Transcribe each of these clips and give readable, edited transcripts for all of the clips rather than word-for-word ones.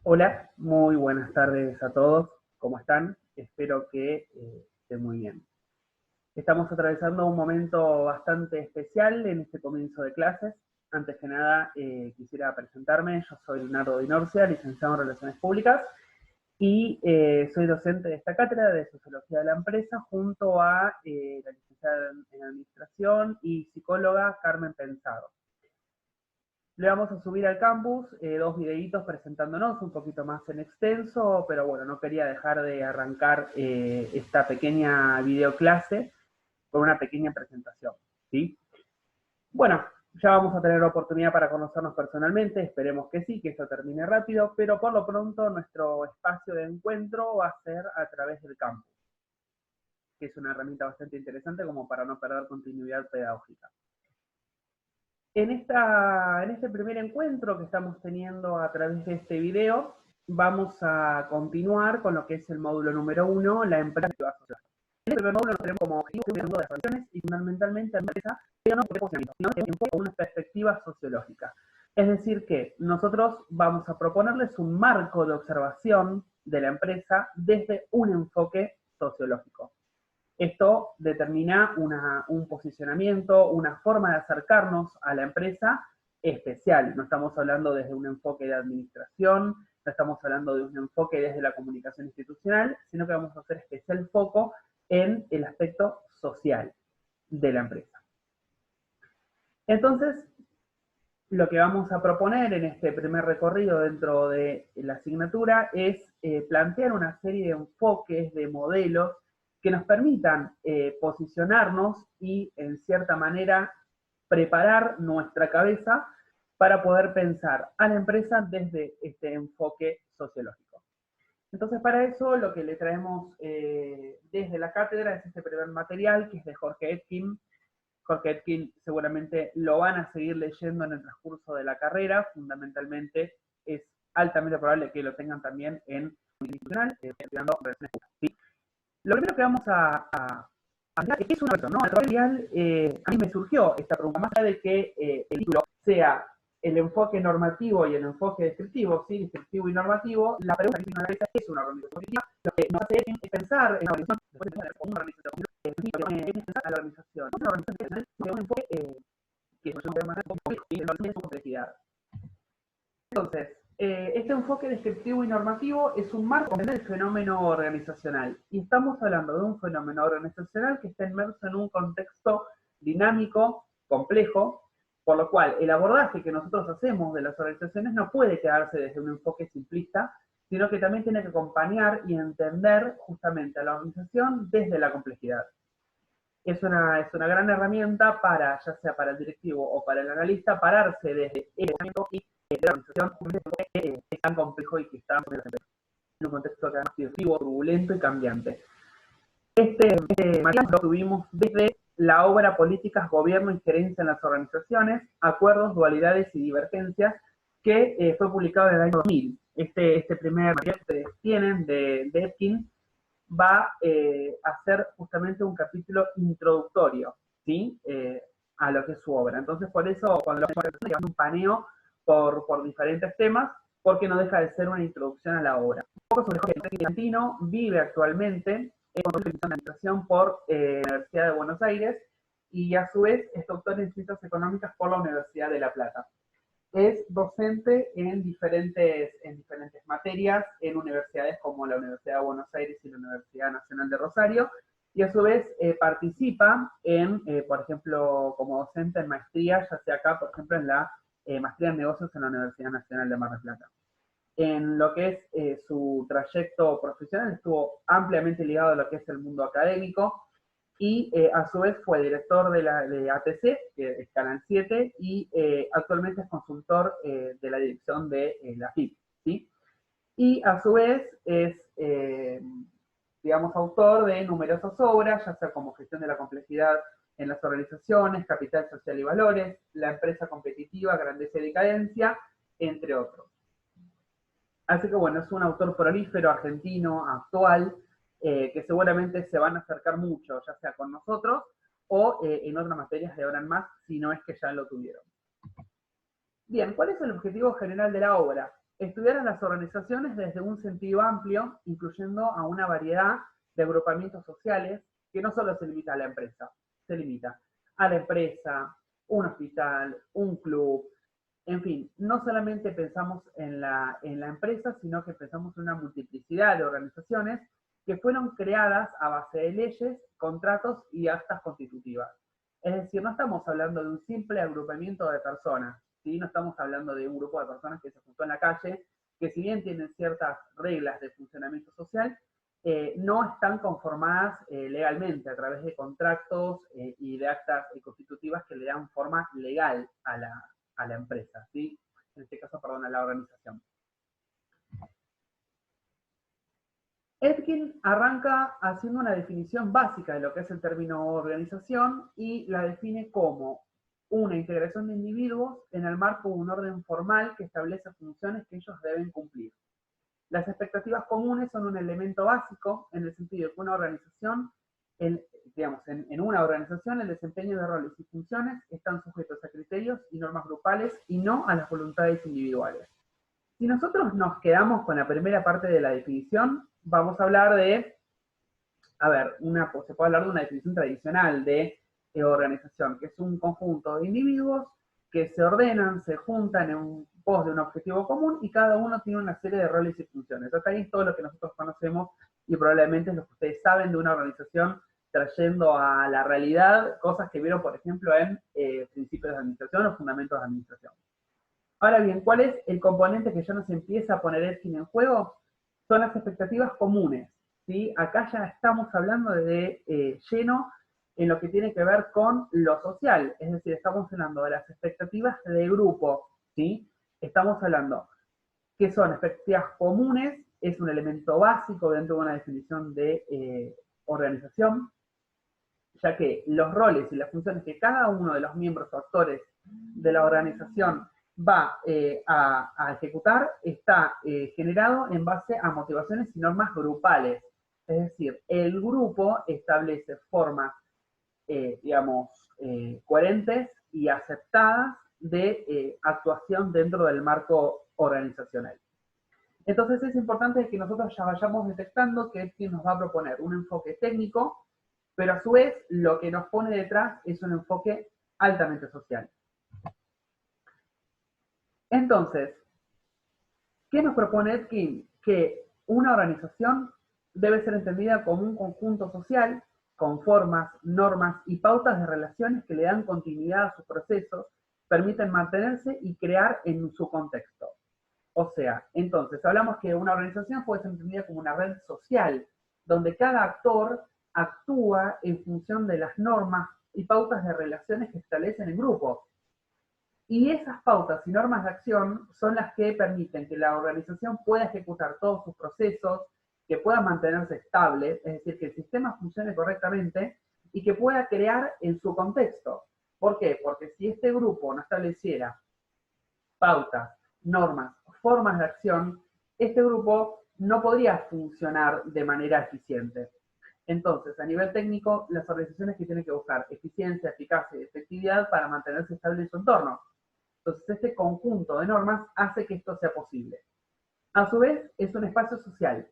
Hola, muy buenas tardes a todos. ¿Cómo están? Espero que estén muy bien. Estamos atravesando un momento bastante especial en este comienzo de clases. Antes que nada, quisiera presentarme. Yo soy Leonardo Dinorcia, licenciado en Relaciones Públicas, y soy docente de esta cátedra de Sociología de la Empresa junto a la licenciada en Administración y psicóloga Carmen Pensado. Le vamos a subir al campus dos videitos presentándonos un poquito más en extenso, pero bueno, no quería dejar de arrancar esta pequeña videoclase con una pequeña presentación, ¿sí? Bueno, ya vamos a tener oportunidad para conocernos personalmente, esperemos que sí, que esto termine rápido, pero por lo pronto nuestro espacio de encuentro va a ser a través del campus, que es una herramienta bastante interesante como para no perder continuidad pedagógica. En este primer encuentro que estamos teniendo a través de este video, vamos a continuar con lo que es el módulo número 1, la empresa social. En este primer módulo nos tenemos como objetivo un mundo de relaciones y fundamentalmente la empresa, pero no por posicionamiento, sino que enfoca una perspectiva sociológica. Es decir que nosotros vamos a proponerles un marco de observación de la empresa desde un enfoque sociológico. Esto determina un posicionamiento, una forma de acercarnos a la empresa especial. No estamos hablando desde un enfoque de administración, no estamos hablando de un enfoque desde la comunicación institucional, sino que vamos a hacer especial foco en el aspecto social de la empresa. Entonces, lo que vamos a proponer en este primer recorrido dentro de la asignatura es plantear una serie de enfoques, de modelos, que nos permitan posicionarnos y, en cierta manera, preparar nuestra cabeza para poder pensar a la empresa desde este enfoque sociológico. Entonces, para eso, lo que le traemos desde la cátedra es este primer material, que es de Jorge Etkin. Jorge Etkin seguramente lo van a seguir leyendo en el transcurso de la carrera, fundamentalmente es altamente probable que lo tengan también en institucional, estudiando relaciones públicas, ¿sí? Lo primero que vamos a hablar es que es una versión, ¿no? El material, a mí me surgió esta pregunta, más allá de que el título sea el enfoque normativo y el enfoque descriptivo, ¿sí? Descriptivo y normativo, la pregunta que me realiza es una organización política, lo que nos hace es pensar en una organización, después de pensar en una organización, es pensar a la organización, una organización de un enfoque que es un tema complejo y de su complejidad. Entonces, este enfoque descriptivo y normativo es un marco del fenómeno organizacional. Y estamos hablando de un fenómeno organizacional que está inmerso en un contexto dinámico, complejo, por lo cual el abordaje que nosotros hacemos de las organizaciones no puede quedarse desde un enfoque simplista, sino que también tiene que acompañar y entender justamente a la organización desde la complejidad. Es una gran herramienta para, ya sea para el directivo o para el analista, pararse desde el pensamiento y la organización que es tan complejo y que está en un contexto que además directivo, turbulento y cambiante. Este material lo tuvimos desde la obra Políticas, Gobierno y Gerencia en las Organizaciones, Acuerdos, Dualidades y Divergencias, que fue publicado en el año 2000. Este primer material que ustedes tienen de Etkin va a ser justamente un capítulo introductorio, ¿sí? A lo que es su obra. Entonces, por eso, cuando lo hacemos un paneo por diferentes temas, porque no deja de ser una introducción a la obra. Un poco sobre Jorge Argentino, vive actualmente en administración por la Universidad de Buenos Aires y a su vez es doctor en Ciencias Económicas por la Universidad de La Plata. Es docente en diferentes materias en universidades como la Universidad de Buenos Aires y la Universidad Nacional de Rosario, y a su vez participa en, por ejemplo, como docente en maestría, ya sea acá, por ejemplo, en la maestría en negocios en la Universidad Nacional de Mar del Plata. En lo que es su trayecto profesional, estuvo ampliamente ligado a lo que es el mundo académico, y a su vez fue director de ATC, que es Canal 7, y actualmente es consultor de la dirección de la FIP, ¿sí? Y a su vez es, digamos, autor de numerosas obras, ya sea como Gestión de la Complejidad en las Organizaciones, Capital Social y Valores, La Empresa Competitiva, Grandeza y Decadencia, entre otros. Así que bueno, es un autor prolífero argentino, actual, que seguramente se van a acercar mucho, ya sea con nosotros o en otras materias de ahora en más, si no es que ya lo tuvieron. Bien, ¿cuál es el objetivo general de la obra? estudiar a las organizaciones desde un sentido amplio, incluyendo a una variedad de agrupamientos sociales que no solo se limita a la empresa, se limita a la empresa, un hospital, un club, en fin, no solamente pensamos en la empresa, sino que pensamos en una multiplicidad de organizaciones que fueron creadas a base de leyes, contratos y actas constitutivas. Es decir, no estamos hablando de un simple agrupamiento de personas, ¿sí? No estamos hablando de un grupo de personas que se juntó en la calle, que si bien tienen ciertas reglas de funcionamiento social, no están conformadas legalmente a través de contratos y de actas constitutivas que le dan forma legal a la empresa, ¿sí? En este caso, perdón, a la organización. Etkin arranca haciendo una definición básica de lo que es el término organización y la define como una integración de individuos en el marco de un orden formal que establece funciones que ellos deben cumplir. Las expectativas comunes son un elemento básico en el sentido de que una organización, en una organización el desempeño de roles y funciones están sujetos a criterios y normas grupales y no a las voluntades individuales. Si nosotros nos quedamos con la primera parte de la definición, vamos a hablar de, se puede hablar de una definición tradicional de organización, que es un conjunto de individuos que se ordenan, se juntan en pos de un objetivo común y cada uno tiene una serie de roles y funciones. Hasta ahí es todo lo que nosotros conocemos y probablemente es lo que ustedes saben de una organización trayendo a la realidad cosas que vieron, por ejemplo, en principios de administración o fundamentos de administración. Ahora bien, ¿cuál es el componente que ya nos empieza a poner Etkin en juego? Son las expectativas comunes, ¿sí? Acá ya estamos hablando de lleno en lo que tiene que ver con lo social, es decir, estamos hablando de las expectativas de grupo, ¿sí? Estamos hablando que son expectativas comunes, es un elemento básico dentro de una definición de organización, ya que los roles y las funciones que cada uno de los miembros o actores de la organización va a ejecutar está generado en base a motivaciones y normas grupales. Es decir, el grupo establece formas, coherentes y aceptadas de actuación dentro del marco organizacional. Entonces es importante que nosotros ya vayamos detectando que es quien nos va a proponer un enfoque técnico, pero a su vez lo que nos pone detrás es un enfoque altamente social. Entonces, ¿qué nos propone Etkin? Que una organización debe ser entendida como un conjunto social con formas, normas y pautas de relaciones que le dan continuidad a sus procesos, permiten mantenerse y crear en su contexto. O sea, entonces, hablamos que una organización puede ser entendida como una red social, donde cada actor actúa en función de las normas y pautas de relaciones que establecen el grupo. Y esas pautas y normas de acción son las que permiten que la organización pueda ejecutar todos sus procesos, que pueda mantenerse estable, es decir, que el sistema funcione correctamente y que pueda crear en su contexto. ¿Por qué? Porque si este grupo no estableciera pautas, normas, formas de acción, este grupo no podría funcionar de manera eficiente. Entonces, a nivel técnico, las organizaciones que tienen que buscar eficiencia, eficacia y efectividad para mantenerse estable en su entorno. Entonces, este conjunto de normas hace que esto sea posible. A su vez, es un espacio social.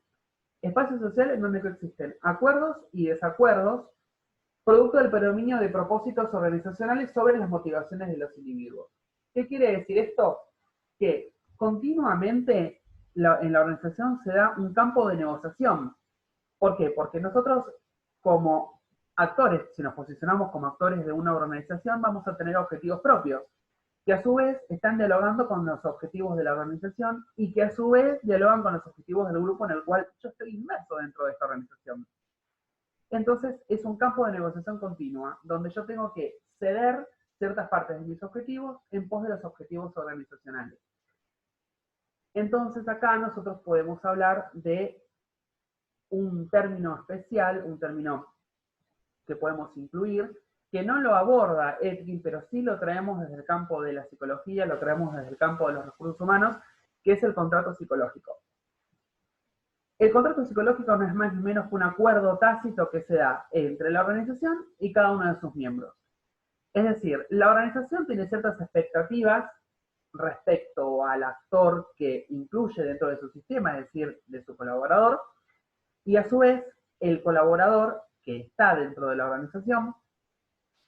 Espacio social en donde coexisten acuerdos y desacuerdos, producto del predominio de propósitos organizacionales sobre las motivaciones de los individuos. ¿Qué quiere decir esto? Que continuamente en la organización se da un campo de negociación. ¿Por qué? Porque nosotros como actores, si nos posicionamos como actores de una organización, vamos a tener objetivos propios, que a su vez están dialogando con los objetivos de la organización y que a su vez dialogan con los objetivos del grupo en el cual yo estoy inmerso dentro de esta organización. Entonces es un campo de negociación continua, donde yo tengo que ceder ciertas partes de mis objetivos en pos de los objetivos organizacionales. Entonces acá nosotros podemos hablar de un término especial, un término que podemos incluir, que no lo aborda Etkin, pero sí lo traemos desde el campo de la psicología, lo traemos desde el campo de los recursos humanos, que es el contrato psicológico. El contrato psicológico no es más ni menos que un acuerdo tácito que se da entre la organización y cada uno de sus miembros. Es decir, la organización tiene ciertas expectativas respecto al actor que incluye dentro de su sistema, es decir, de su colaborador, y a su vez el colaborador que está dentro de la organización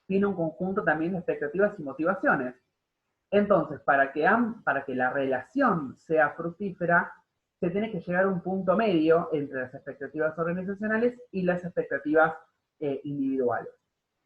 tiene un conjunto también de expectativas y motivaciones. Entonces, para que la relación sea fructífera, se tiene que llegar a un punto medio entre las expectativas organizacionales y las expectativas individuales.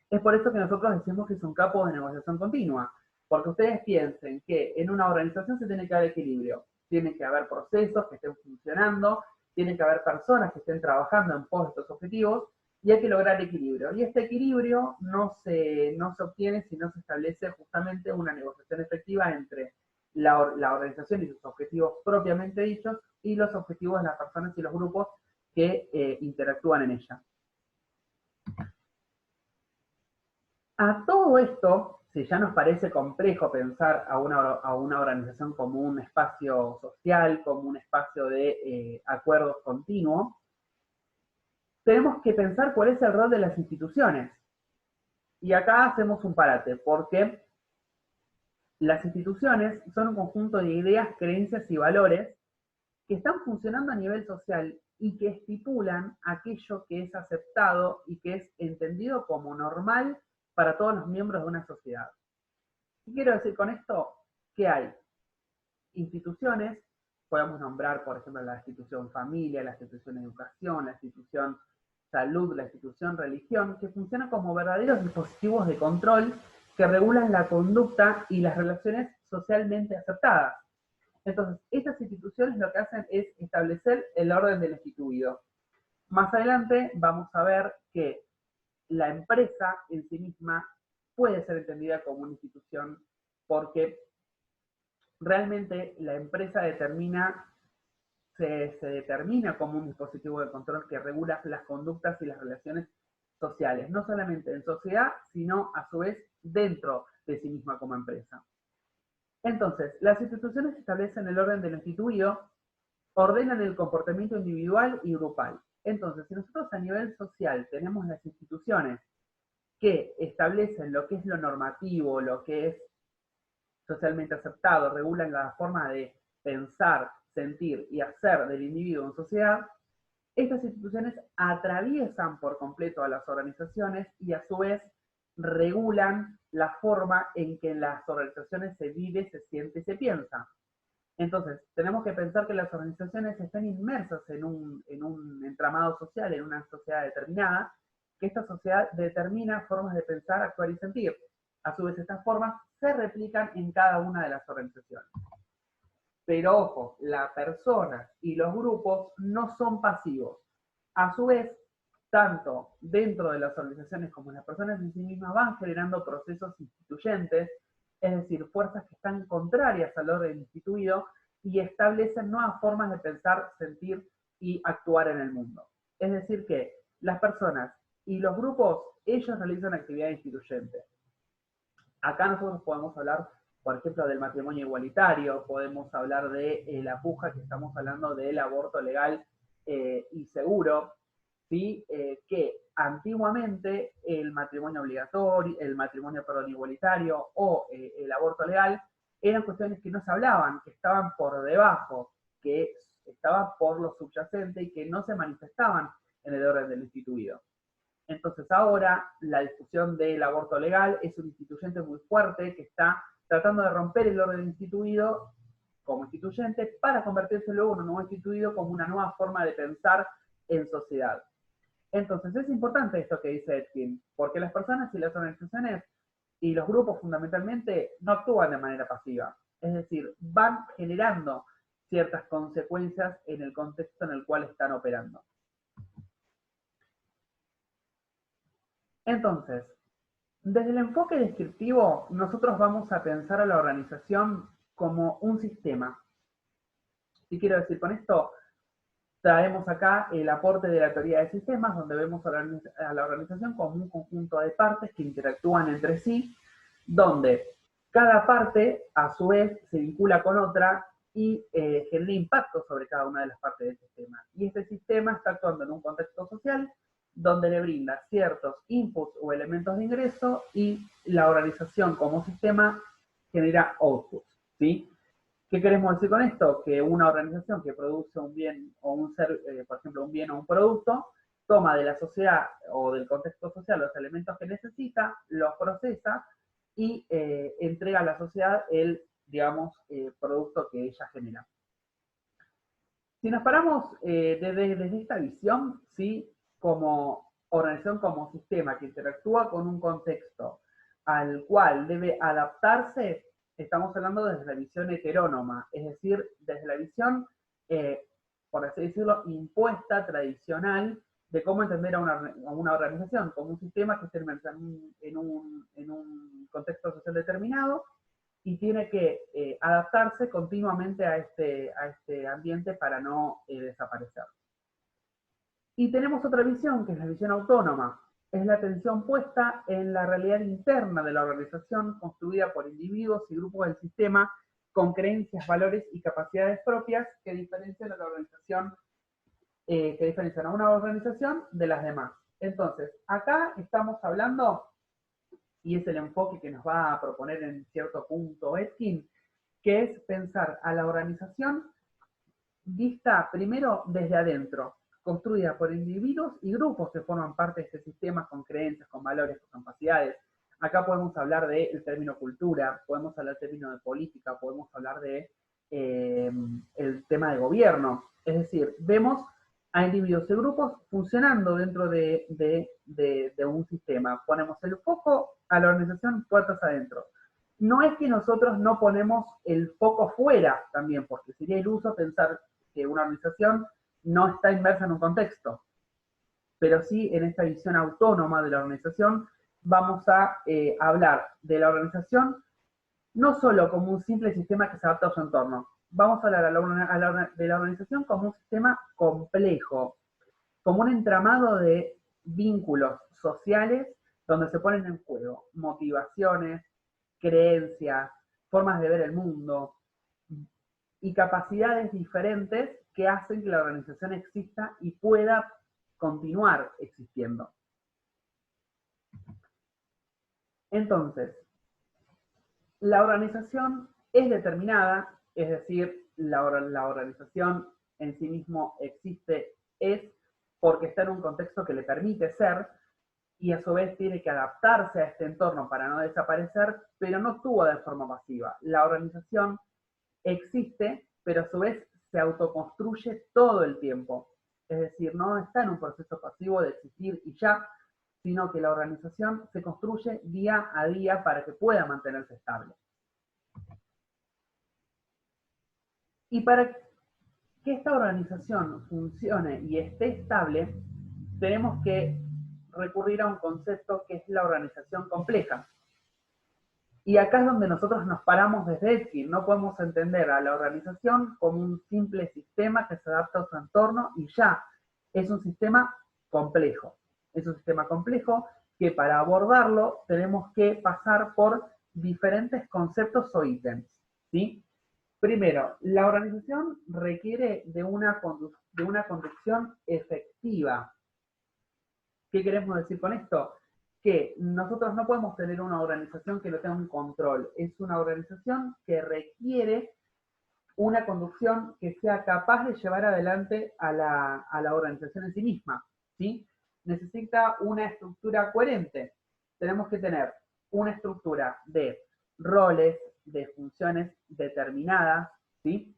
Es por eso que nosotros decimos que es un campo de negociación continua, porque ustedes piensen que en una organización se tiene que haber equilibrio, tiene que haber procesos que estén funcionando, tiene que haber personas que estén trabajando en pos de estos objetivos, y hay que lograr equilibrio. Y este equilibrio no se obtiene si no se establece justamente una negociación efectiva entre la organización y sus objetivos propiamente dichos y los objetivos de las personas y los grupos que interactúan en ella. A todo esto, si ya nos parece complejo pensar a una organización como un espacio social, como un espacio de acuerdos continuos, tenemos que pensar cuál es el rol de las instituciones. Y acá hacemos un parate, porque las instituciones son un conjunto de ideas, creencias y valores que están funcionando a nivel social y que estipulan aquello que es aceptado y que es entendido como normal para todos los miembros de una sociedad. ¿Qué quiero decir con esto? Que hay instituciones, podemos nombrar, por ejemplo, la institución familia, la institución educación, la institución salud, la institución religión, que funcionan como verdaderos dispositivos de control que regulan la conducta y las relaciones socialmente aceptadas. Entonces, estas instituciones lo que hacen es establecer el orden del instituido. Más adelante vamos a ver que la empresa en sí misma puede ser entendida como una institución porque realmente la empresa se determina como un dispositivo de control que regula las conductas y las relaciones sociales, no solamente en sociedad, sino a su vez dentro de sí misma como empresa. Entonces, las instituciones establecen el orden del instituido, ordenan el comportamiento individual y grupal. Entonces, si nosotros a nivel social tenemos las instituciones que establecen lo que es lo normativo, lo que es socialmente aceptado, regulan la forma de pensar, sentir y hacer del individuo en sociedad, estas instituciones atraviesan por completo a las organizaciones y a su vez regulan la forma en que en las organizaciones se vive, se siente y se piensa. Entonces, tenemos que pensar que las organizaciones están inmersas en un entramado social, en una sociedad determinada, que esta sociedad determina formas de pensar, actuar y sentir. A su vez, estas formas se replican en cada una de las organizaciones. Pero ojo, la persona y los grupos no son pasivos. A su vez, tanto dentro de las organizaciones como las personas en sí mismas van generando procesos instituyentes, es decir, fuerzas que están contrarias al orden instituido y establecen nuevas formas de pensar, sentir y actuar en el mundo. Es decir, que las personas y los grupos, ellos realizan actividad instituyente. Acá nosotros podemos hablar, por ejemplo, del matrimonio igualitario, podemos hablar de la puja que estamos hablando del aborto legal y seguro, ¿sí? Que antiguamente el matrimonio obligatorio, el matrimonio, perdón, igualitario o el aborto legal eran cuestiones que no se hablaban, que estaban por debajo, que estaban por lo subyacente y que no se manifestaban en el orden del instituido. Entonces ahora la discusión del aborto legal es un instituyente muy fuerte que está tratando de romper el orden instituido como instituyente para convertirse luego en un nuevo instituido como una nueva forma de pensar en sociedad. Entonces es importante esto que dice Etkin, porque las personas y las organizaciones y los grupos fundamentalmente no actúan de manera pasiva, es decir, van generando ciertas consecuencias en el contexto en el cual están operando. Entonces, desde el enfoque descriptivo, nosotros vamos a pensar a la organización como un sistema. ¿Qué quiero decir con esto? Traemos acá el aporte de la teoría de sistemas, donde vemos a la organización como un conjunto de partes que interactúan entre sí, donde cada parte, a su vez, se vincula con otra y genera impacto sobre cada una de las partes del sistema. Y este sistema está actuando en un contexto social donde le brinda ciertos inputs o elementos de ingreso y la organización como sistema genera outputs. ¿sí? ¿Qué queremos decir con esto? Que una organización que produce un bien o un ser, por ejemplo, un bien o un producto, toma de la sociedad o del contexto social los elementos que necesita, los procesa y entrega a la sociedad el, digamos, producto que ella genera. Si nos paramos desde esta visión, ¿sí? Como organización, como sistema que interactúa con un contexto al cual debe adaptarse, estamos hablando desde la visión heterónoma, es decir, desde la visión, eh, por así decirlo, impuesta, tradicional, de cómo entender a una organización, como un sistema que se inmersa en un contexto social determinado y tiene que adaptarse continuamente a este ambiente para no desaparecer. Y tenemos otra visión, que es la visión autónoma. Es la atención puesta en la realidad interna de la organización, construida por individuos y grupos del sistema con creencias, valores y capacidades propias que diferencian a la organización, que diferencian a una organización de las demás. Entonces, acá estamos hablando, y es el enfoque que nos va a proponer en cierto punto Etkin, que es pensar a la organización vista primero desde adentro, construida por individuos y grupos que forman parte de este sistema con creencias, con valores, con capacidades. Acá podemos hablar del término cultura, podemos hablar del término de política, podemos hablar de el tema de gobierno. Es decir, vemos a individuos y grupos funcionando dentro de un sistema. Ponemos el foco a la organización puertas adentro. No es que nosotros no ponemos el foco fuera también, porque sería iluso pensar que una organización no está inmersa en un contexto, pero sí en esta visión autónoma de la organización vamos a hablar de la organización no solo como un simple sistema que se adapta a su entorno, vamos a hablar de la organización como un sistema complejo, como un entramado de vínculos sociales donde se ponen en juego motivaciones, creencias, formas de ver el mundo y capacidades diferentes que hacen que la organización exista y pueda continuar existiendo. Entonces, la organización es determinada, es decir, la organización en sí mismo existe, es porque está en un contexto que le permite ser y a su vez tiene que adaptarse a este entorno para no desaparecer, pero no actúa de forma pasiva. La organización existe, pero a su vez se autoconstruye todo el tiempo. Es decir, no está en un proceso pasivo de existir y ya, sino que la organización se construye día a día para que pueda mantenerse estable. Y para que esta organización funcione y esté estable, tenemos que recurrir a un concepto que es la organización compleja. Y acá es donde nosotros nos paramos desde Etkin. No podemos entender a la organización como un simple sistema que se adapta a su entorno y ya. Es un sistema complejo. Es un sistema complejo que para abordarlo tenemos que pasar por diferentes conceptos o ítems, ¿sí? Primero, la organización requiere de una conducción efectiva. ¿Qué queremos decir con esto? Que nosotros no podemos tener una organización que no tenga un control. Es una organización que requiere una conducción que sea capaz de llevar adelante a la organización en sí misma, ¿sí? Necesita una estructura coherente. Tenemos que tener una estructura de roles, de funciones determinadas, ¿sí?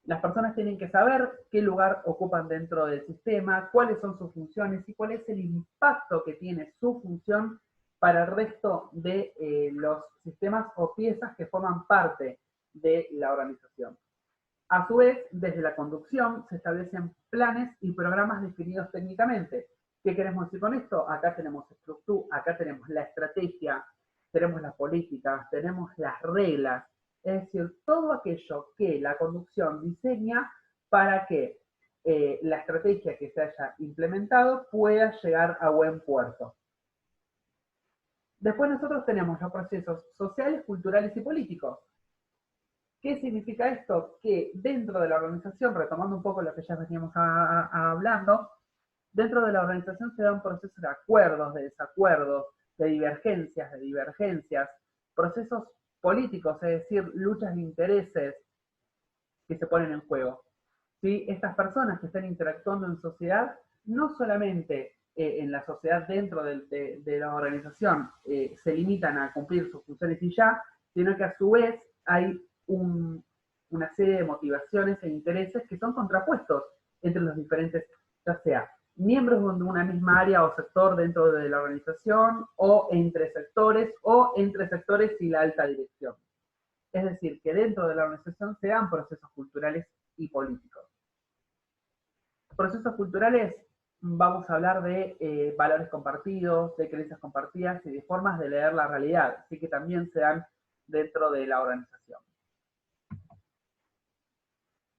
Las personas tienen que saber qué lugar ocupan dentro del sistema, cuáles son sus funciones y cuál es el impacto que tiene su función para el resto de los sistemas o piezas que forman parte de la organización. A su vez, desde la conducción se establecen planes y programas definidos técnicamente. ¿Qué queremos decir con esto? Acá tenemos estructura, acá tenemos la estrategia, tenemos las políticas, tenemos las reglas, es decir, todo aquello que la conducción diseña para que la estrategia que se haya implementado pueda llegar a buen puerto. Después nosotros tenemos los procesos sociales, culturales y políticos. ¿Qué significa esto? Que dentro de la organización, retomando un poco lo que ya veníamos hablando, dentro de la organización se da un proceso de acuerdos, de desacuerdos, de divergencias, procesos políticos, es decir, luchas de intereses que se ponen en juego. ¿Sí? Estas personas que están interactuando en sociedad, no solamente en la sociedad dentro de la organización se limitan a cumplir sus funciones y ya, sino que a su vez hay una serie de motivaciones e intereses que son contrapuestos entre los diferentes, ya sea miembros de una misma área o sector dentro de la organización, o entre sectores y la alta dirección. Es decir, que dentro de la organización se dan procesos culturales y políticos. Procesos culturales, vamos a hablar de valores compartidos, de creencias compartidas y de formas de leer la realidad, así que también se dan dentro de la organización.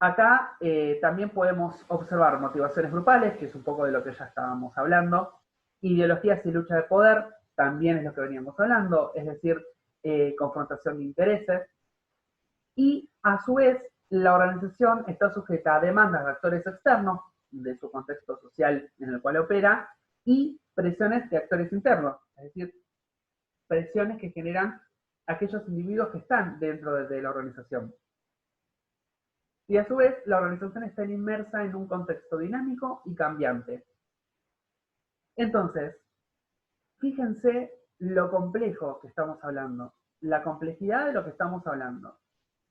Acá también podemos observar motivaciones grupales, que es un poco de lo que ya estábamos hablando, ideologías y lucha de poder, también es lo que veníamos hablando, es decir, confrontación de intereses, y a su vez la organización está sujeta a demandas de actores externos, de su contexto social en el cual opera, y presiones de actores internos, es decir, presiones que generan aquellos individuos que están dentro de la organización. Y a su vez, la organización está inmersa en un contexto dinámico y cambiante. Entonces, fíjense lo complejo que estamos hablando, la complejidad de lo que estamos hablando.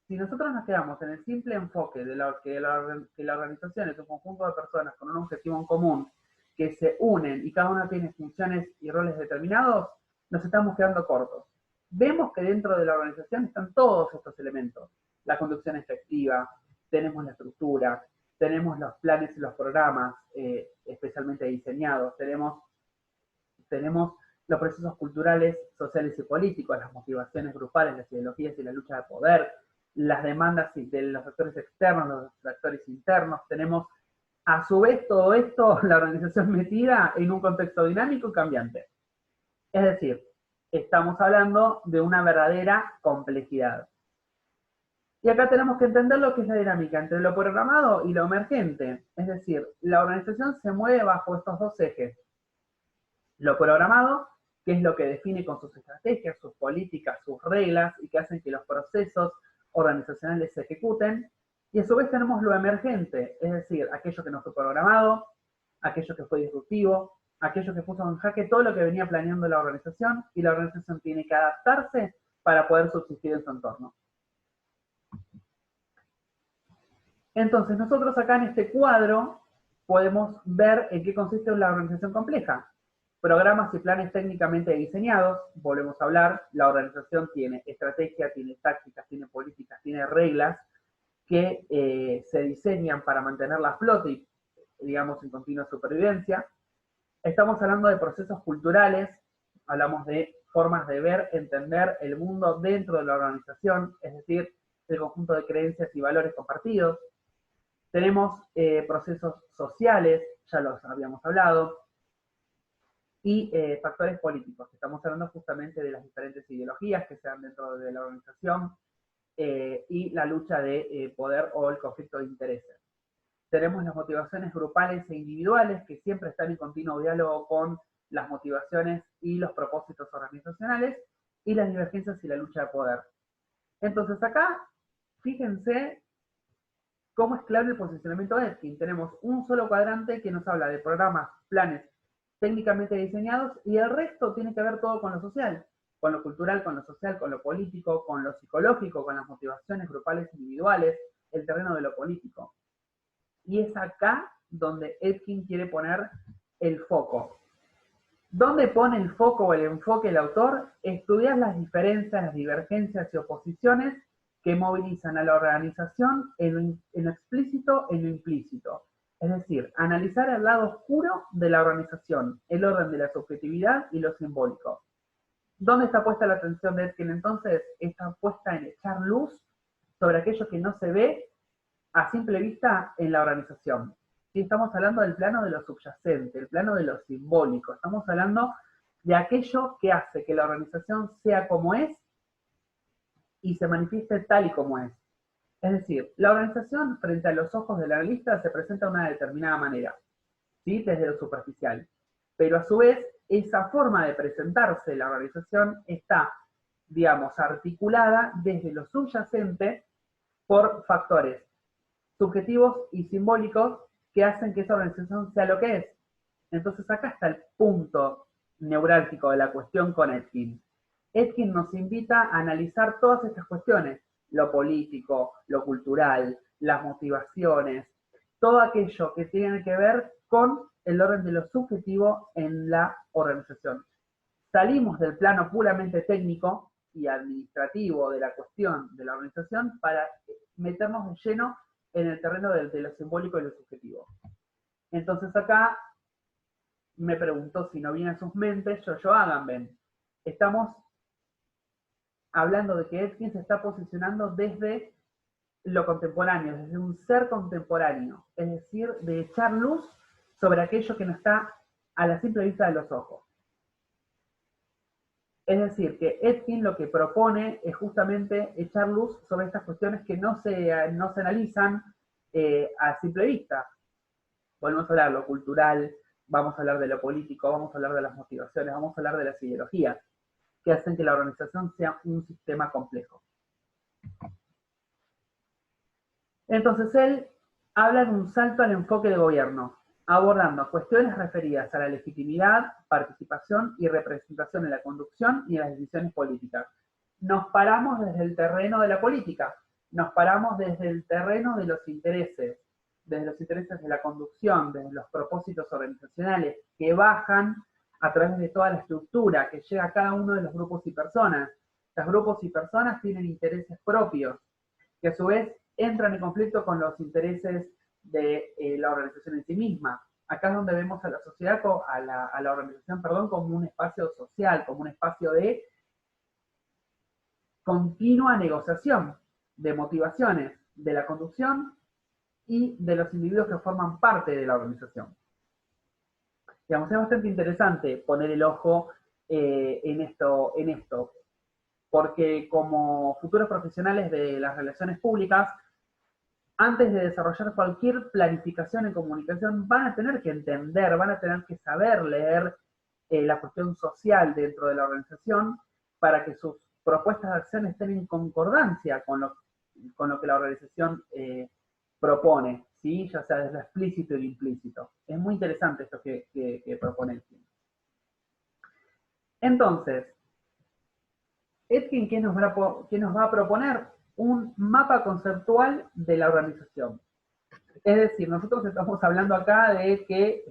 Si nosotros nos quedamos en el simple enfoque de que la organización es un conjunto de personas con un objetivo en común, que se unen y cada una tiene funciones y roles determinados, nos estamos quedando cortos. Vemos que dentro de la organización están todos estos elementos. La conducción efectiva, tenemos la estructura, tenemos los planes y los programas especialmente diseñados, tenemos los procesos culturales, sociales y políticos, las motivaciones grupales, las ideologías y la lucha de poder, las demandas de los actores externos, los actores internos, tenemos a su vez todo esto, la organización metida en un contexto dinámico y cambiante. Es decir, estamos hablando de una verdadera complejidad. Y acá tenemos que entender lo que es la dinámica entre lo programado y lo emergente. Es decir, la organización se mueve bajo estos dos ejes. Lo programado, que es lo que define con sus estrategias, sus políticas, sus reglas y que hacen que los procesos organizacionales se ejecuten. Y a su vez tenemos lo emergente, es decir, aquello que no fue programado, aquello que fue disruptivo, aquello que puso en jaque todo lo que venía planeando la organización, y la organización tiene que adaptarse para poder subsistir en su entorno. Entonces, nosotros acá en este cuadro podemos ver en qué consiste la organización compleja. Programas y planes técnicamente diseñados, volvemos a hablar, la organización tiene estrategia, tiene tácticas, tiene políticas, tiene reglas que se diseñan para mantenerla a flote y, digamos, en continua supervivencia. Estamos hablando de procesos culturales, hablamos de formas de ver, entender el mundo dentro de la organización, es decir, el conjunto de creencias y valores compartidos. Tenemos procesos sociales, ya los habíamos hablado, y factores políticos. Estamos hablando justamente de las diferentes ideologías que se dan dentro de la organización y la lucha de poder o el conflicto de intereses. Tenemos las motivaciones grupales e individuales que siempre están en continuo diálogo con las motivaciones y los propósitos organizacionales, y las divergencias y la lucha de poder. Entonces acá, fíjense cómo es clave el posicionamiento de Etkin. Tenemos un solo cuadrante que nos habla de programas, planes técnicamente diseñados, y el resto tiene que ver todo con lo social, con lo cultural, con lo social, con lo político, con lo psicológico, con las motivaciones grupales individuales, el terreno de lo político. Y es acá donde Etkin quiere poner el foco. ¿Dónde pone el foco o el enfoque el autor? Estudiar las diferencias, las divergencias y oposiciones que movilizan a la organización en lo explícito, en lo implícito. Es decir, analizar el lado oscuro de la organización, el orden de la subjetividad y lo simbólico. ¿Dónde está puesta la atención de Etkin entonces? Está puesta en echar luz sobre aquello que no se ve a simple vista en la organización. ¿Sí? Estamos hablando del plano de lo subyacente, el plano de lo simbólico. Estamos hablando de aquello que hace que la organización sea como es y se manifieste tal y como es. Es decir, la organización frente a los ojos del analista se presenta de una determinada manera, ¿sí? Desde lo superficial. Pero a su vez, esa forma de presentarse la organización está digamos, articulada desde lo subyacente por factores subjetivos y simbólicos que hacen que esa organización sea lo que es. Entonces acá está el punto neurálgico de la cuestión con Etkin. Etkin nos invita a analizar todas estas cuestiones, lo político, lo cultural, las motivaciones, todo aquello que tiene que ver con el orden de lo subjetivo en la organización. Salimos del plano puramente técnico y administrativo de la cuestión de la organización para meternos de lleno en el terreno de lo simbólico y lo subjetivo. Entonces acá me preguntó si no viene a sus mentes Giorgio Agamben. Estamos hablando de que Etkin se está posicionando desde lo contemporáneo, desde un ser contemporáneo, es decir, de echar luz sobre aquello que no está a la simple vista de los ojos. Es decir, que Etkin lo que propone es justamente echar luz sobre estas cuestiones que no se analizan a simple vista. Volvemos a hablar de lo cultural, vamos a hablar de lo político, vamos a hablar de las motivaciones, vamos a hablar de las ideologías, que hacen que la organización sea un sistema complejo. Entonces él habla de un salto al enfoque de gobierno, abordando cuestiones referidas a la legitimidad, participación y representación en la conducción y en las decisiones políticas. Nos paramos desde el terreno de la política, nos paramos desde el terreno de los intereses de la conducción, desde los propósitos organizacionales que bajan a través de toda la estructura que llega a cada uno de los grupos y personas. Los grupos y personas tienen intereses propios, que a su vez entran en conflicto con los intereses de la organización en sí misma. Acá es donde vemos a la sociedad, a la organización, perdón, como un espacio social, como un espacio de continua negociación de motivaciones de la conducción y de los individuos que forman parte de la organización. Digamos, es bastante interesante poner el ojo en esto, porque como futuros profesionales de las relaciones públicas, antes de desarrollar cualquier planificación en comunicación, van a tener que entender, van a tener que saber leer la cuestión social dentro de la organización para que sus propuestas de acción estén en concordancia con lo que la organización propone, ¿sí? Ya sea desde lo explícito y lo implícito. Es muy interesante esto que propone Etkin. Entonces, Etkin, ¿qué nos va a proponer? Un mapa conceptual de la organización. Es decir, nosotros estamos hablando acá de que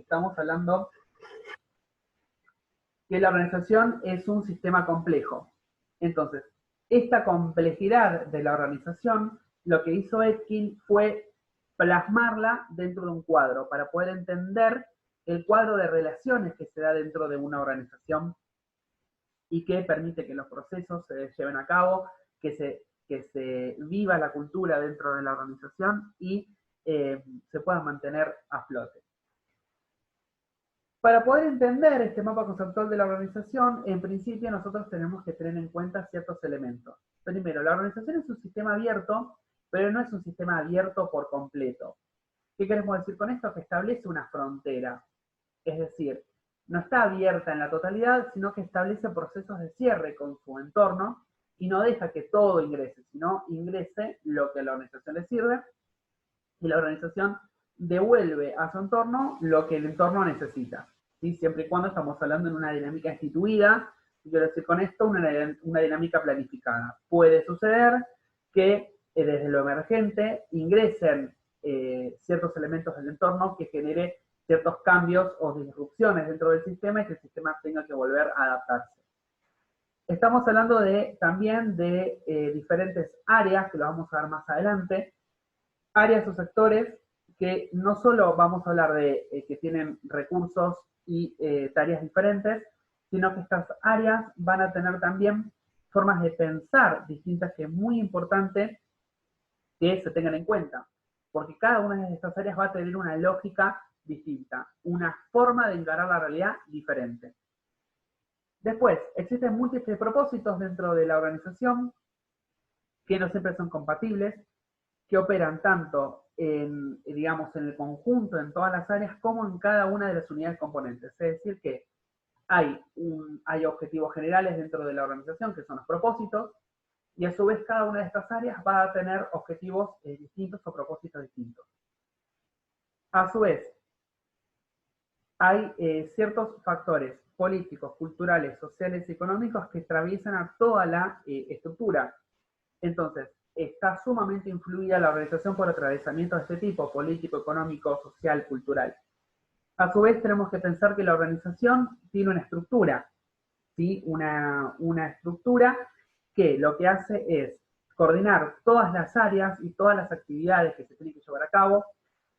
la organización es un sistema complejo. Entonces, esta complejidad de la organización, lo que hizo Etkin fue plasmarla dentro de un cuadro para poder entender el cuadro de relaciones que se da dentro de una organización y que permite que los procesos se lleven a cabo, que se viva la cultura dentro de la organización y se pueda mantener a flote. Para poder entender este mapa conceptual de la organización, en principio nosotros tenemos que tener en cuenta ciertos elementos. Primero, la organización es un sistema abierto, pero no es un sistema abierto por completo. ¿Qué queremos decir con esto? Que establece una frontera. Es decir, no está abierta en la totalidad, sino que establece procesos de cierre con su entorno y no deja que todo ingrese, sino ingrese lo que a la organización le sirve y la organización devuelve a su entorno lo que el entorno necesita. ¿Sí? Siempre y cuando estamos hablando en una dinámica instituida, quiero decir con esto, una dinámica planificada. Puede suceder que desde lo emergente ingresen ciertos elementos del entorno que genere ciertos cambios o disrupciones dentro del sistema y que el sistema tenga que volver a adaptarse. Estamos hablando también de diferentes áreas, que lo vamos a ver más adelante, áreas o sectores que no solo vamos a hablar de que tienen recursos y tareas diferentes, sino que estas áreas van a tener también formas de pensar distintas, que es muy importante que se tengan en cuenta, porque cada una de estas áreas va a tener una lógica distinta, una forma de encarar la realidad diferente. Después, existen múltiples propósitos dentro de la organización que no siempre son compatibles, que operan tanto digamos, en el conjunto, en todas las áreas, como en cada una de las unidades componentes. Es decir, que hay objetivos generales dentro de la organización, que son los propósitos, y a su vez cada una de estas áreas va a tener objetivos distintos o propósitos distintos. A su vez, hay ciertos factores políticos, culturales, sociales y económicos que atraviesan a toda la estructura. Entonces, está sumamente influida la organización por atravesamientos de este tipo, político, económico, social, cultural. A su vez, tenemos que pensar que la organización tiene una estructura, ¿sí? Una estructura que lo que hace es coordinar todas las áreas y todas las actividades que se tienen que llevar a cabo,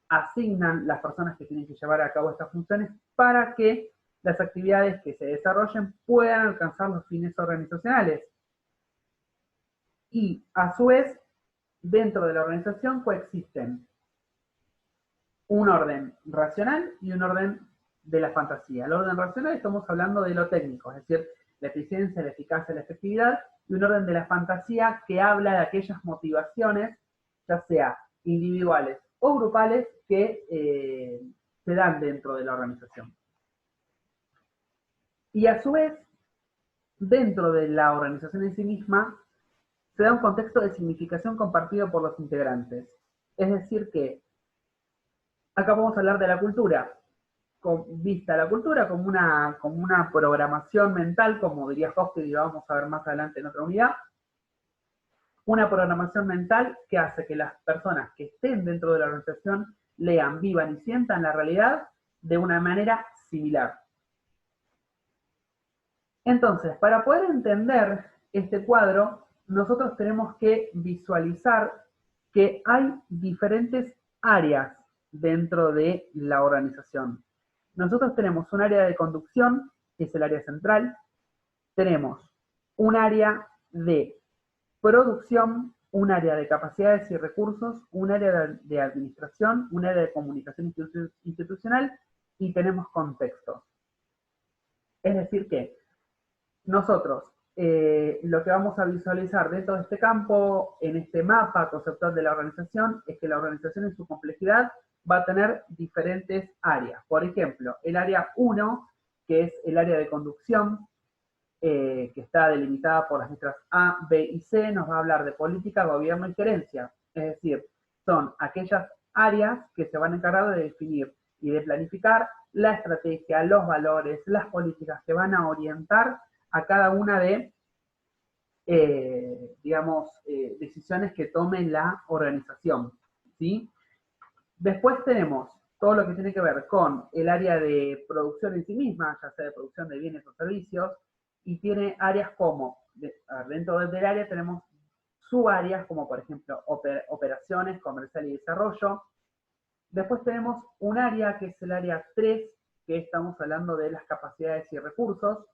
asignan las personas que tienen que llevar a cabo estas funciones para que las actividades que se desarrollen puedan alcanzar los fines organizacionales. Y a su vez, dentro de la organización coexisten un orden racional y un orden de la fantasía. El orden racional estamos hablando de lo técnico, es decir, la eficiencia, la eficacia, la efectividad, y un orden de la fantasía que habla de aquellas motivaciones, ya sea individuales o grupales, que se dan dentro de la organización. Y a su vez, dentro de la organización en sí misma, se da un contexto de significación compartido por los integrantes. Es decir que, acá vamos a hablar de la cultura, vista la cultura como una programación mental, como diría Hofstede, y lo vamos a ver más adelante en otra unidad, una programación mental que hace que las personas que estén dentro de la organización lean, vivan y sientan la realidad de una manera similar. Entonces, para poder entender este cuadro, nosotros tenemos que visualizar que hay diferentes áreas dentro de la organización. Nosotros tenemos un área de conducción, que es el área central, tenemos un área de producción, un área de capacidades y recursos, un área de administración, un área de comunicación institucional y tenemos contexto. Es decir que nosotros lo que vamos a visualizar dentro de este campo, en este mapa conceptual de la organización, es que la organización en su complejidad va a tener diferentes áreas. Por ejemplo, el área 1, que es el área de conducción, que está delimitada por las letras A, B y C, nos va a hablar de política, gobierno y gerencia. Es decir, son aquellas áreas que se van a encargar de definir y de planificar la estrategia, los valores, las políticas que van a orientar a cada una de, decisiones que tome la organización, ¿sí? Después tenemos todo lo que tiene que ver con el área de producción en sí misma, ya sea de producción de bienes o servicios, y tiene áreas como, dentro del área tenemos subáreas como por ejemplo operaciones, comercial y desarrollo. Después tenemos un área que es el área 3, que estamos hablando de las capacidades y recursos,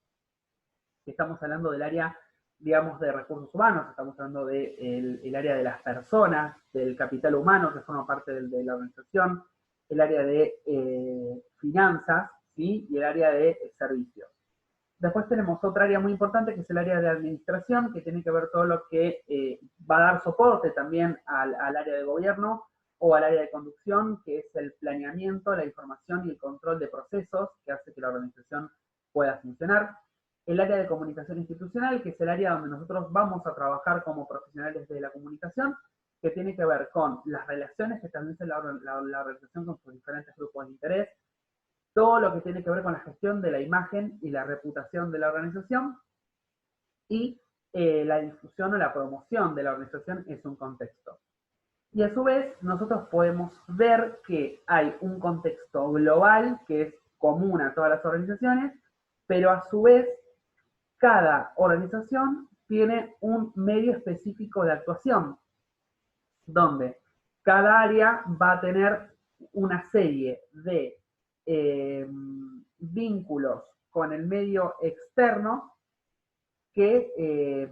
que estamos hablando del área, digamos, de recursos humanos, estamos hablando del área de las personas, del capital humano que forma parte de la organización, el área de finanzas, ¿sí? Y el área de servicios. Después tenemos otra área muy importante que es el área de administración, que tiene que ver todo lo que va a dar soporte también al área de gobierno o al área de conducción, que es el planeamiento, la información y el control de procesos que hace que la organización pueda funcionar. El área de comunicación institucional, que es el área donde nosotros vamos a trabajar como profesionales de la comunicación, que tiene que ver con las relaciones que establece la organización con sus diferentes grupos de interés, todo lo que tiene que ver con la gestión de la imagen y la reputación de la organización, y la difusión o la promoción de la organización es un contexto. Y a su vez, nosotros podemos ver que hay un contexto global que es común a todas las organizaciones, pero a su vez, cada organización tiene un medio específico de actuación, donde cada área va a tener una serie de vínculos con el medio externo que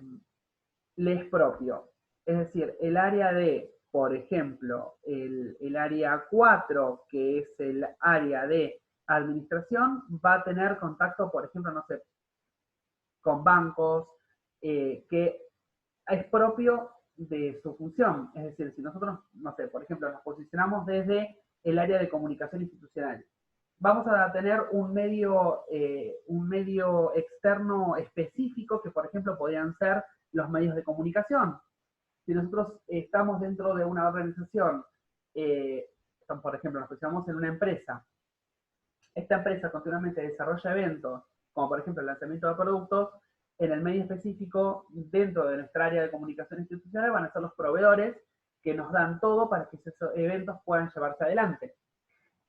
le es propio. Es decir, el área de, por ejemplo, el área 4, que es el área de administración, va a tener contacto, por ejemplo, no sé, con bancos, que es propio de su función. Es decir, si nosotros, no sé, por ejemplo, nos posicionamos desde el área de comunicación institucional vamos a tener un medio externo específico que, por ejemplo, podrían ser los medios de comunicación. Si nosotros estamos dentro de una organización, por ejemplo, nos posicionamos en una empresa, esta empresa continuamente desarrolla eventos, como por ejemplo el lanzamiento de productos, en el medio específico, dentro de nuestra área de comunicación institucional, van a ser los proveedores que nos dan todo para que esos eventos puedan llevarse adelante.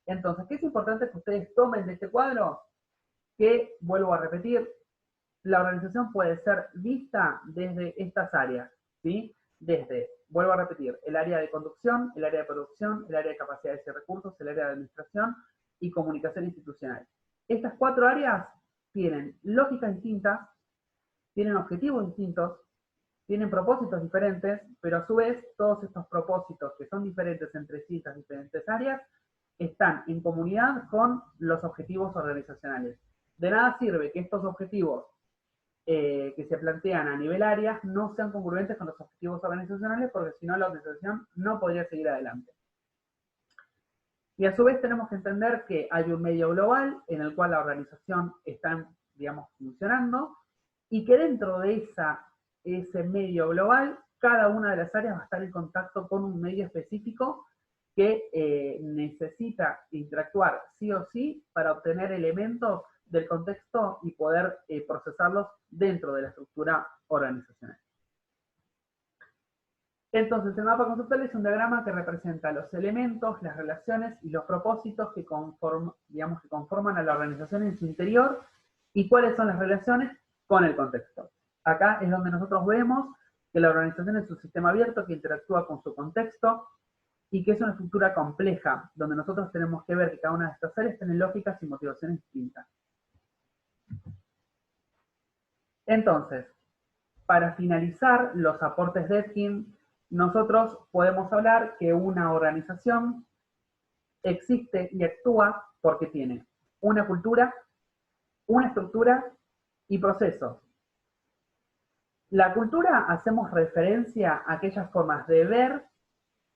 Entonces, ¿qué es importante que ustedes tomen de este cuadro? Que, vuelvo a repetir, la organización puede ser vista desde estas áreas, ¿sí? Desde, vuelvo a repetir, el área de conducción, el área de producción, el área de capacidades y recursos, el área de administración y comunicación institucional. Estas 4 áreas tienen lógicas distintas, tienen objetivos distintos, tienen propósitos diferentes, pero a su vez todos estos propósitos que son diferentes entre sí, estas diferentes áreas, están en comunidad con los objetivos organizacionales. De nada sirve que estos objetivos que se plantean a nivel áreas no sean congruentes con los objetivos organizacionales, porque si no la organización no podría seguir adelante. Y a su vez tenemos que entender que hay un medio global en el cual la organización está, digamos, funcionando, y que dentro de ese medio global, cada una de las áreas va a estar en contacto con un medio específico que necesita interactuar sí o sí para obtener elementos del contexto y poder procesarlos dentro de la estructura organizacional. Entonces, el mapa conceptual es un diagrama que representa los elementos, las relaciones y los propósitos que conforman a la organización en su interior y cuáles son las relaciones con el contexto. Acá es donde nosotros vemos que la organización es un sistema abierto que interactúa con su contexto y que es una estructura compleja, donde nosotros tenemos que ver que cada una de estas áreas tiene lógicas y motivaciones distintas. Entonces, para finalizar los aportes de Etkin, nosotros podemos hablar que una organización existe y actúa porque tiene una cultura, una estructura y procesos. La cultura hacemos referencia a aquellas formas de ver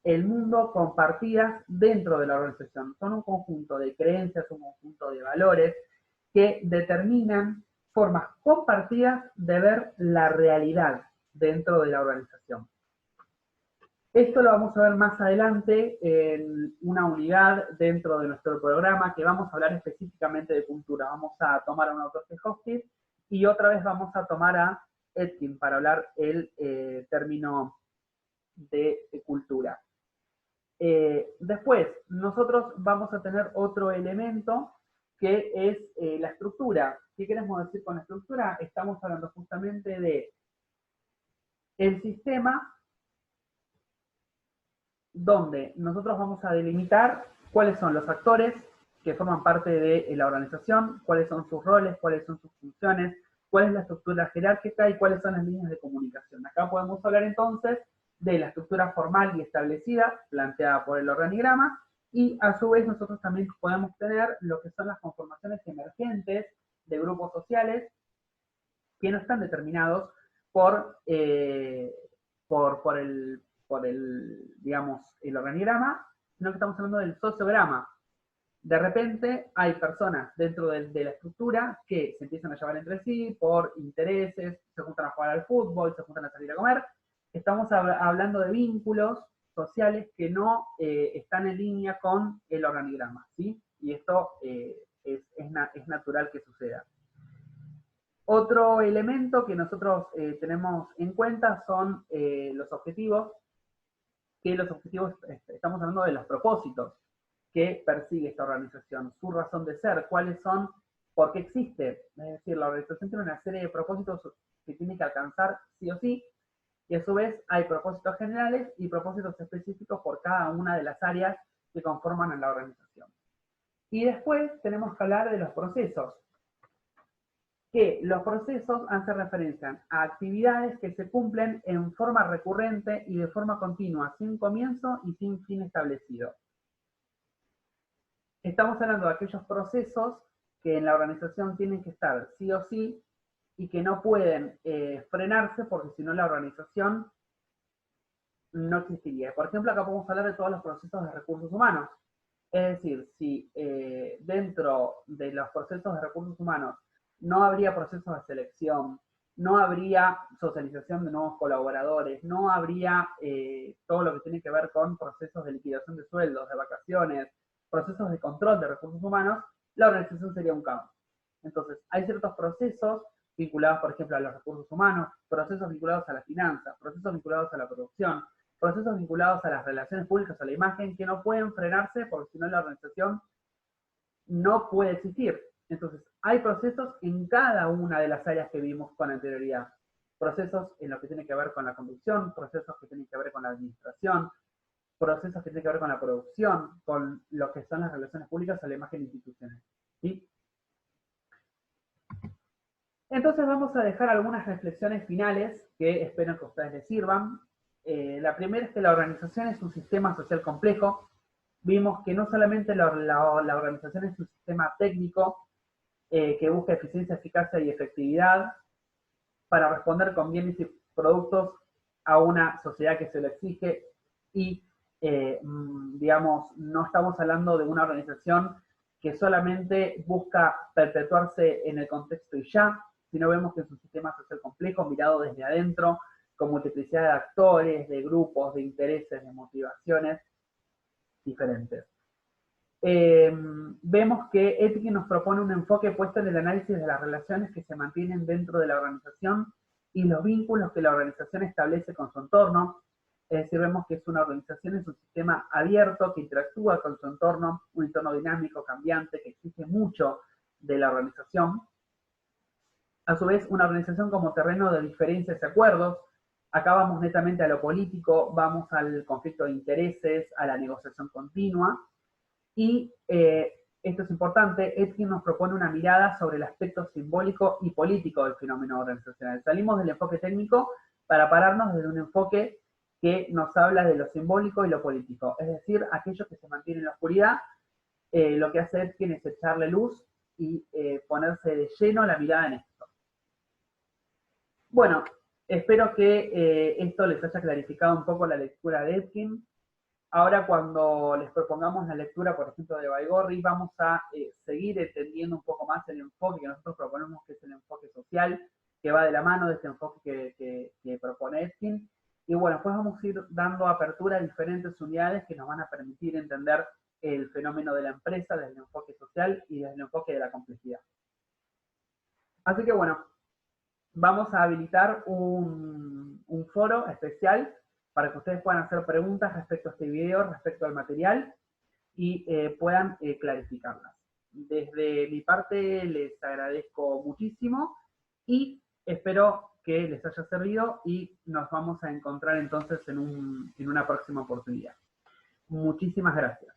el mundo compartidas dentro de la organización. Son un conjunto de creencias, un conjunto de valores que determinan formas compartidas de ver la realidad dentro de la organización. Esto lo vamos a ver más adelante en una unidad dentro de nuestro programa que vamos a hablar específicamente de cultura. Vamos a tomar a un autor de Hofstede y otra vez vamos a tomar a Etkin para hablar el término de cultura. Después, nosotros vamos a tener otro elemento que es la estructura. ¿Qué queremos decir con la estructura? Estamos hablando justamente de el sistema donde nosotros vamos a delimitar cuáles son los actores que forman parte de la organización, cuáles son sus roles, cuáles son sus funciones, cuál es la estructura jerárquica y cuáles son las líneas de comunicación. Acá podemos hablar entonces de la estructura formal y establecida, planteada por el organigrama, y a su vez nosotros también podemos tener lo que son las conformaciones emergentes de grupos sociales que no están determinados por el organigrama, sino que estamos hablando del sociograma. De repente hay personas dentro de la estructura que se empiezan a llevar entre sí por intereses, se juntan a jugar al fútbol, se juntan a salir a comer. Estamos hablando de vínculos sociales que no están en línea con el organigrama, ¿sí? Y esto es natural que suceda. Otro elemento que nosotros tenemos en cuenta son los objetivos, que los objetivos, estamos hablando de los propósitos que persigue esta organización, su razón de ser, cuáles son, por qué existe. Es decir, la organización tiene una serie de propósitos que tiene que alcanzar sí o sí, y a su vez hay propósitos generales y propósitos específicos por cada una de las áreas que conforman a la organización. Y después tenemos que hablar de los procesos, que los procesos hacen referencia a actividades que se cumplen en forma recurrente y de forma continua, sin comienzo y sin fin establecido. Estamos hablando de aquellos procesos que en la organización tienen que estar sí o sí y que no pueden frenarse porque si no la organización no existiría. Por ejemplo, acá podemos hablar de todos los procesos de recursos humanos. Es decir, si dentro de los procesos de recursos humanos no habría procesos de selección, no habría socialización de nuevos colaboradores, no habría todo lo que tiene que ver con procesos de liquidación de sueldos, de vacaciones, procesos de control de recursos humanos, la organización sería un caos. Entonces, hay ciertos procesos vinculados, por ejemplo, a los recursos humanos, procesos vinculados a la finanza, procesos vinculados a la producción, procesos vinculados a las relaciones públicas, a la imagen, que no pueden frenarse porque si no la organización no puede existir. Entonces, hay procesos en cada una de las áreas que vimos con anterioridad. Procesos en lo que tiene que ver con la conducción, procesos que tienen que ver con la administración, procesos que tienen que ver con la producción, con lo que son las relaciones públicas o la imagen institucional. ¿Sí? Entonces vamos a dejar algunas reflexiones finales que espero que a ustedes les sirvan. La primera es que la organización es un sistema social complejo. Vimos que no solamente la organización es un sistema técnico que busca eficiencia, eficacia y efectividad para responder con bienes y productos a una sociedad que se lo exige y, digamos, no estamos hablando de una organización que solamente busca perpetuarse en el contexto y ya, sino vemos que es un sistema social complejo mirado desde adentro, con multiplicidad de actores, de grupos, de intereses, de motivaciones diferentes. Vemos que Ethikin nos propone un enfoque puesto en el análisis de las relaciones que se mantienen dentro de la organización y los vínculos que la organización establece con su entorno. Es decir, vemos que es una organización, es un sistema abierto que interactúa con su entorno, un entorno dinámico, cambiante, que exige mucho de la organización. A su vez, una organización como terreno de diferencias y acuerdos. Acá vamos netamente a lo político, vamos al conflicto de intereses, a la negociación continua. Y esto es importante, Etkin nos propone una mirada sobre el aspecto simbólico y político del fenómeno organizacional. Salimos del enfoque técnico para pararnos desde un enfoque que nos habla de lo simbólico y lo político, es decir, aquello que se mantiene en la oscuridad, lo que hace Etkin es echarle luz y ponerse de lleno la mirada en esto. Bueno, espero que esto les haya clarificado un poco la lectura de Etkin. Ahora cuando les propongamos la lectura, por ejemplo, de Baigorri, vamos a seguir entendiendo un poco más el enfoque que nosotros proponemos, que es el enfoque social, que va de la mano de este enfoque que propone Etkin. Y bueno, pues vamos a ir dando apertura a diferentes unidades que nos van a permitir entender el fenómeno de la empresa desde el enfoque social y desde el enfoque de la complejidad. Así que bueno, vamos a habilitar un foro especial para que ustedes puedan hacer preguntas respecto a este video, respecto al material y puedan clarificarlas. Desde mi parte les agradezco muchísimo y espero que les haya servido y nos vamos a encontrar entonces en una próxima oportunidad. Muchísimas gracias.